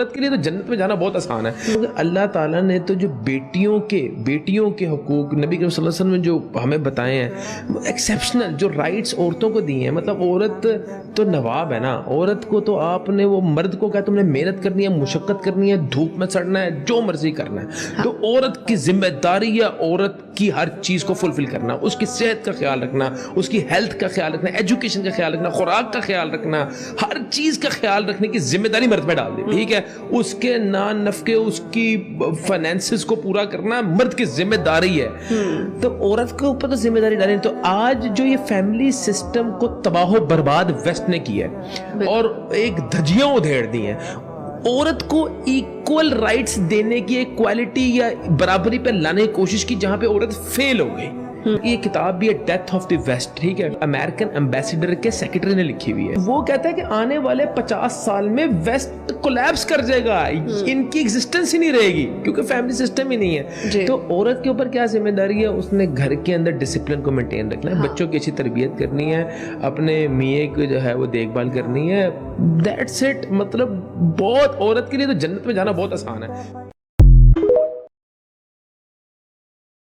عورت کے لیے تو جنت میں جانا بہت آسان ہے، کیونکہ اللہ تعالیٰ نے تو جو بیٹیوں کے حقوق نبی کریم صلی اللہ علیہ وسلم نے جو ہمیں بتائے ہیں، ایکسیپشنل جو رائٹس عورتوں کو دیے ہیں. مطلب عورت تو نواب ہے نا، عورت کو تو آپ نے وہ مرد کو کہا تم نے محنت کرنی ہے، مشقت کرنی ہے، دھوپ میں سڑنا ہے، جو مرضی کرنا ہے. تو عورت کی ذمہ داری ہے عورت کی ہر چیز کو فلفل کرنا، اس کی صحت کا خیال رکھنا، اس کی ہیلتھ کا خیال رکھنا، ایجوکیشن کا خیال رکھنا، خوراک کا خیال رکھنا، ہر چیز کا خیال رکھنے کی ذمہ داری مرد پہ ڈال دی. ٹھیک ہے، اس کے نان نفقے، اس کی فائنینسز کو پورا کرنا مرد کی ذمہ داری ہے. تو عورت کے اوپر تو ذمہ داری ڈالیں. تو آج جو یہ فیملی سسٹم کو تباہ و برباد ویسٹ نے کیا ہے اور ایک دھجیاں ادھیڑ دی ہیں. عورت کو ایکول رائٹس دینے کی ایک کوالٹی یا برابری پہ لانے کی کوشش کی جہاں پہ عورت فیل ہو گئی. یہ کتاب بھی ہے ڈیتھ آف دی ویسٹ، ٹھیک ہے، امریکن ایمبیسیڈر کے سیکرٹری نے لکھی ہوئی ہے. وہ کہتا ہے کہ آنے والے 50 سال میں ویسٹ کولیپس کر جائے گا، ان کی ایگزسٹنس ہی نہیں رہے گی کیونکہ فیملی سسٹم ہی نہیں ہے. تو عورت کے اوپر کیا ذمہ داری ہے؟ اس نے گھر کے اندر ڈسپلن کو مینٹین رکھنا ہے، بچوں کی اچھی تربیت کرنی ہے، اپنے میاں کو جو ہے وہ دیکھ بھال کرنی ہے. That's it. مطلب بہت عورت کے لیے تو جنت میں جانا بہت آسان ہے.